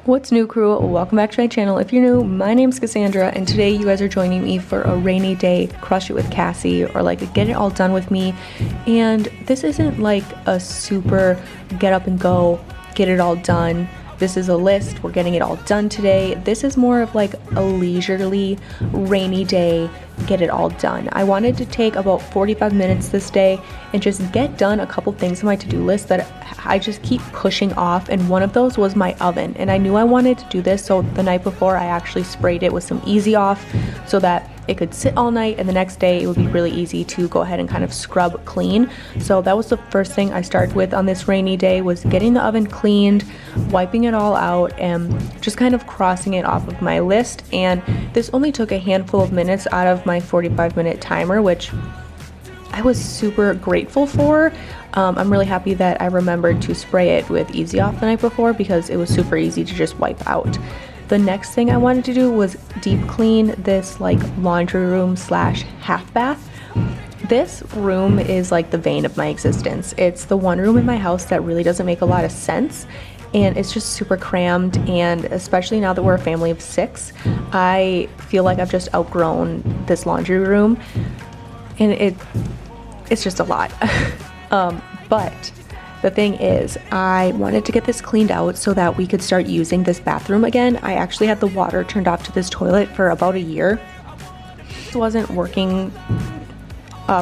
What's new, crew? Welcome back to my channel. If you're new, my name's Cassandra, and today you guys are joining me for a rainy day crush it with Cassie, or like a get it all done with me. And this isn't like a super get up and go, get it all done. This is a list, we're getting it all done today. This is more of like a leisurely rainy day, get it all done. I wanted to take about 45 minutes this day and just get done a couple things on my to-do list that I just keep pushing off, and one of those was my oven. And I knew I wanted to do this, so the night before I actually sprayed it with some Easy Off so that it could sit all night, and the next day it would be really easy to go ahead and kind of scrub clean. So that was the first thing I started with on this rainy day, was getting the oven cleaned, wiping it all out, and just kind of crossing it off of my list. And this only took a handful of minutes out of my 45-minute timer, which I was super grateful for. I'm really happy that I remembered to spray it with Easy Off the night before, because it was super easy to just wipe out. The next thing I wanted to do was deep clean this like laundry room slash half bath. This room is like the vein of my existence. It's the one room in my house that really doesn't make a lot of sense, and it's just super crammed. And especially now that we're a family of 6, I feel like I've just outgrown this laundry room, and it's just a lot. But the thing is, I wanted to get this cleaned out so that we could start using this bathroom again. I actually had the water turned off to this toilet for about a year. It wasn't working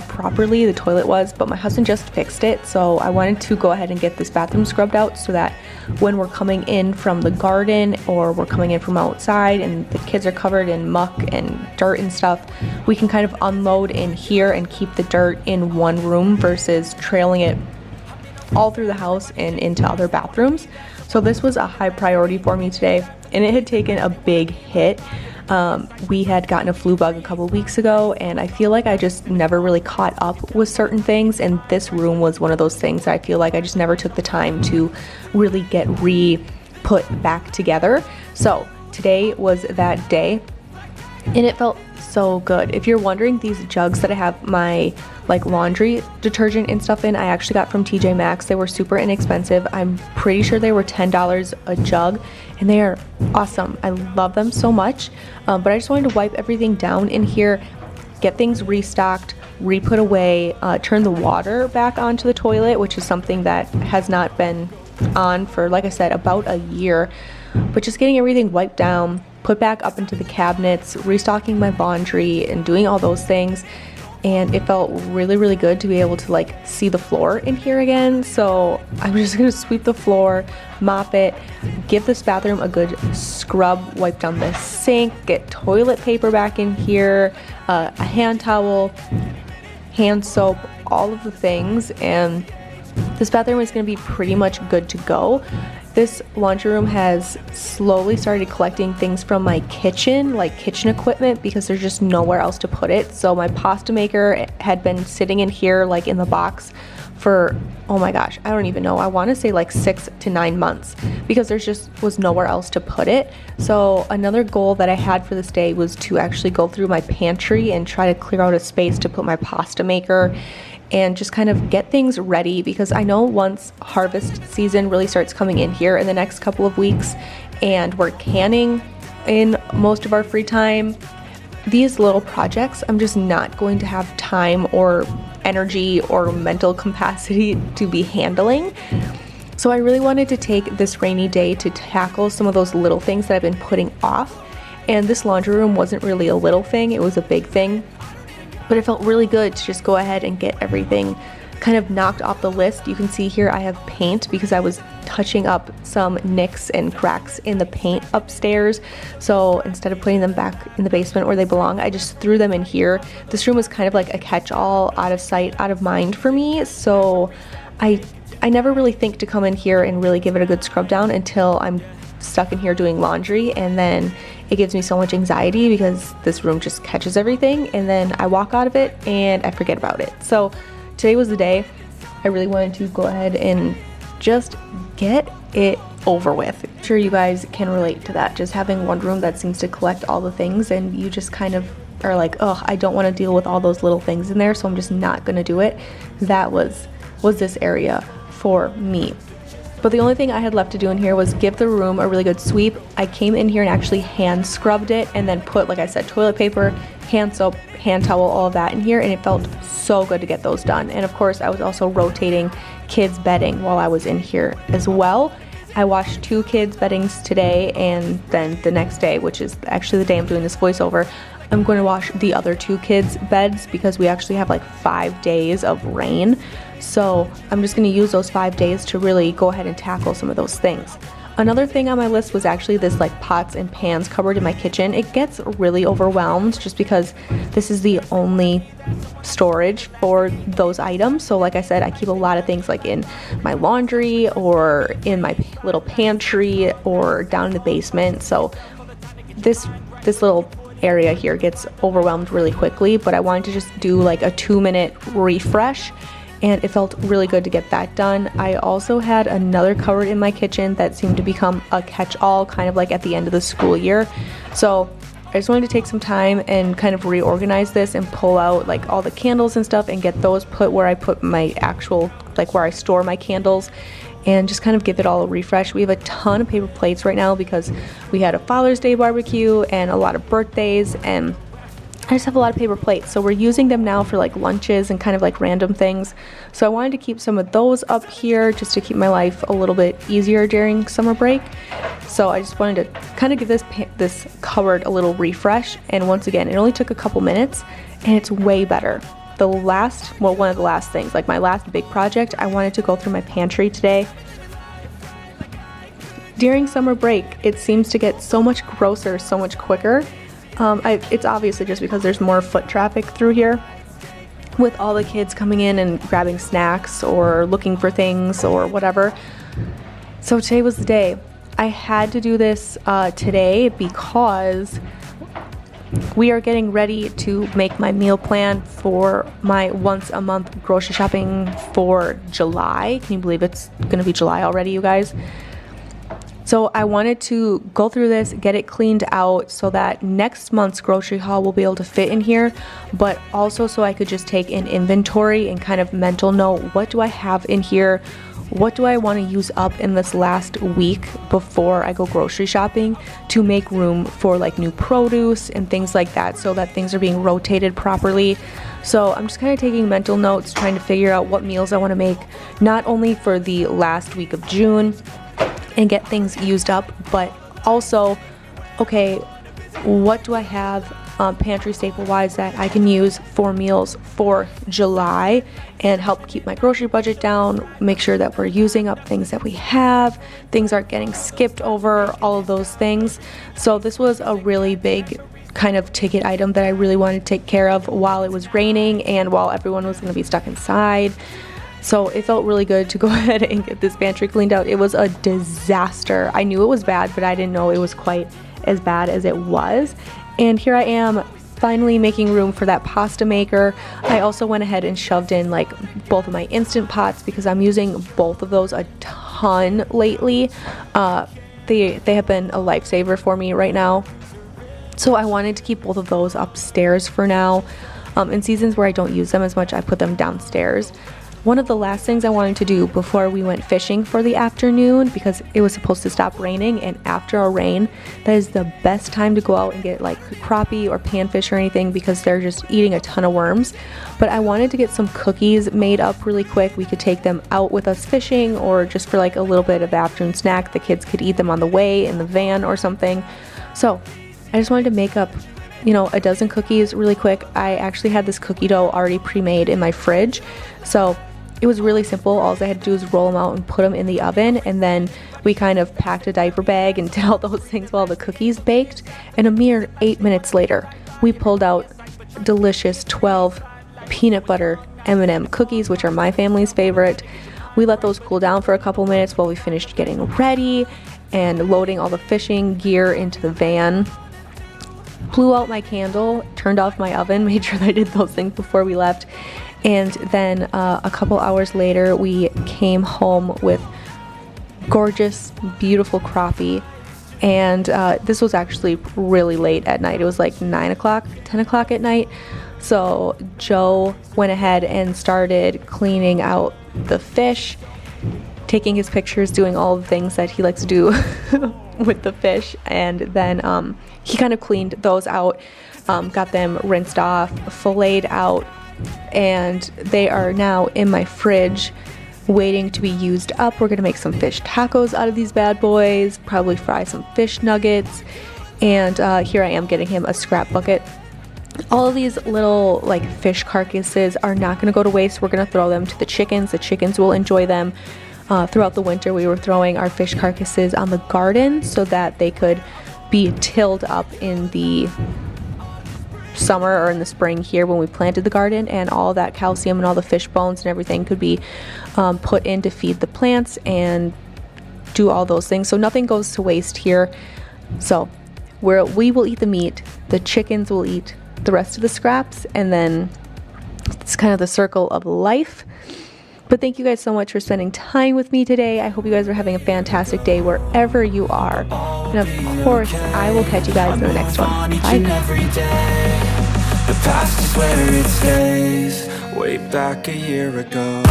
properly, the toilet was, but my husband just fixed it. So I wanted to go ahead and get this bathroom scrubbed out so that when we're coming in from the garden or we're coming in from outside and the kids are covered in muck and dirt and stuff, we can kind of unload in here and keep the dirt in one room versus trailing it all through the house and into other bathrooms. So this was a high priority for me today, and it had taken a big hit. We had gotten a flu bug a couple weeks ago, and I feel like I just never really caught up with certain things, and this room was one of those things that I feel like I just never took the time to really get put back together. So today was that day, and it felt so good. If you're wondering, these jugs that I have my like laundry detergent and stuff in, I actually got from TJ Maxx. They were super inexpensive. I'm pretty sure they were $10 a jug, and they are awesome. I love them so much. But I just wanted to wipe everything down in here, get things restocked, re-put away, turn the water back onto the toilet, which is something that has not been on for, like I said, about a year. But just getting everything wiped down, put back up into the cabinets, restocking my laundry, and doing all those things. And it felt really, really good to be able to like see the floor in here again. So I'm just gonna sweep the floor, mop it, give this bathroom a good scrub, wipe down the sink, get toilet paper back in here, a hand towel, hand soap, all of the things, and this bathroom is gonna be pretty much good to go. This laundry room has slowly started collecting things from my kitchen, like kitchen equipment, because there's just nowhere else to put it. So my pasta maker had been sitting in here like in the box for, oh my gosh, I don't even know, I want to say like 6 to 9 months, because there's just was nowhere else to put it. So another goal that I had for this day was to actually go through my pantry and try to clear out a space to put my pasta maker and just kind of get things ready, because I know once harvest season really starts coming in here in the next couple of weeks, and we're canning in most of our free time, these little projects I'm just not going to have time or energy or mental capacity to be handling. So I really wanted to take this rainy day to tackle some of those little things that I've been putting off, and this laundry room wasn't really a little thing, it was a big thing. But it felt really good to just go ahead and get everything kind of knocked off the list. You can see here I have paint because I was touching up some nicks and cracks in the paint upstairs. So instead of putting them back in the basement where they belong, I just threw them in here. This room was kind of like a catch-all, out of sight, out of mind for me. So I never really think to come in here and really give it a good scrub down until I'm stuck in here doing laundry, and then it gives me so much anxiety because this room just catches everything, and then I walk out of it and I forget about it. So today was the day. I really wanted to go ahead and just get it over with. I'm sure you guys can relate to that, just having one room that seems to collect all the things, and you just kind of are like, oh, I don't want to deal with all those little things in there, so I'm just not gonna do it. That was this area for me. But the only thing I had left to do in here was give the room a really good sweep. I came in here and actually hand scrubbed it and then put, like I said, toilet paper, hand soap, hand towel, all of that in here, and it felt so good to get those done. And of course, I was also rotating kids' bedding while I was in here as well. I washed 2 kids' beddings today, and then the next day, which is actually the day I'm doing this voiceover, I'm going to wash the other 2 kids' beds because we actually have like 5 days of rain. So I'm just going to use those 5 days to really go ahead and tackle some of those things. Another thing on my list was actually this like pots and pans cupboard in my kitchen. It gets really overwhelmed just because this is the only storage for those items. So like I said, I keep a lot of things like in my laundry or in my little pantry or down in the basement. So this little area here gets overwhelmed really quickly, but I wanted to just do like a 2-minute refresh, and it felt really good to get that done. I also had another cupboard in my kitchen that seemed to become a catch-all kind of like at the end of the school year. So I just wanted to take some time and kind of reorganize this and pull out like all the candles and stuff and get those put where I put my actual, like where I store my candles, and just kind of give it all a refresh. We have a ton of paper plates right now because we had a Father's Day barbecue and a lot of birthdays, and I just have a lot of paper plates, so we're using them now for like lunches and kind of like random things. So I wanted to keep some of those up here just to keep my life a little bit easier during summer break. So I just wanted to kind of give this cupboard a little refresh, and once again, it only took a couple minutes and it's way better. One of the last things, like my last big project, I wanted to go through my pantry today. During summer break, it seems to get so much grosser, so much quicker. It's obviously just because there's more foot traffic through here with all the kids coming in and grabbing snacks or looking for things or whatever. So today was the day. I had to do this today because we are getting ready to make my meal plan for my once a month grocery shopping for July. Can you believe it's gonna be July already, you guys? So I wanted to go through this, get it cleaned out so that next month's grocery haul will be able to fit in here, but also so I could just take an inventory and kind of mental note, what do I have in here? What do I want to use up in this last week before I go grocery shopping to make room for like new produce and things like that, so that things are being rotated properly. So I'm just kind of taking mental notes, trying to figure out what meals I want to make, not only for the last week of June and get things used up, but also, okay, what do I have pantry staple wise that I can use for meals for July and help keep my grocery budget down, make sure that we're using up things that we have, things aren't getting skipped over, all of those things. So this was a really big kind of ticket item that I really wanted to take care of while it was raining and while everyone was going to be stuck inside. So it felt really good to go ahead and get this pantry cleaned out. It was a disaster. I knew it was bad, but I didn't know it was quite as bad as it was. And here I am finally making room for that pasta maker. I also went ahead and shoved in like both of my Instant Pots because I'm using both of those a ton lately. They have been a lifesaver for me right now. So I wanted to keep both of those upstairs for now. In seasons where I don't use them as much, I put them downstairs. One of the last things I wanted to do before we went fishing for the afternoon, because it was supposed to stop raining, and after a rain, that is the best time to go out and get like crappie or panfish or anything because they're just eating a ton of worms. But I wanted to get some cookies made up really quick. We could take them out with us fishing, or just for like a little bit of afternoon snack. The kids could eat them on the way in the van or something. So I just wanted to make up, you know, a dozen cookies really quick. I actually had this cookie dough already pre-made in my fridge, so it was really simple. All I had to do was roll them out and put them in the oven, and then we kind of packed a diaper bag and did all those things while the cookies baked, and a mere 8 minutes later we pulled out delicious 12 peanut butter M&M cookies, which are my family's favorite. We let those cool down for a couple minutes while we finished getting ready and loading all the fishing gear into the van. Blew out my candle, turned off my oven, made sure that I did those things before we left. And then a couple hours later, we came home with gorgeous, beautiful crappie. And this was actually really late at night. It was like 9 o'clock, 10 o'clock at night. So Joe went ahead and started cleaning out the fish. taking his pictures, doing all the things that he likes to do with the fish. And then he kind of cleaned those out, got them rinsed off, filleted out, and they are now in my fridge waiting to be used up. We're gonna make some fish tacos out of these bad boys, probably fry some fish nuggets, and here I am getting him a scrap bucket. All of these little like fish carcasses are not gonna go to waste. We're gonna throw them to the chickens. The chickens will enjoy them. Throughout the winter we were throwing our fish carcasses on the garden so that they could be tilled up in the summer or in the spring here when we planted the garden, and all that calcium and all the fish bones and everything could be put in to feed the plants and do all those things. So nothing goes to waste here. So we will eat the meat, the chickens will eat the rest of the scraps, and then it's kind of the circle of life. But thank you guys so much for spending time with me today. I hope you guys are having a fantastic day wherever you are. And of course, I will catch you guys in the next one. Bye. The past is where it stays, way back a year ago.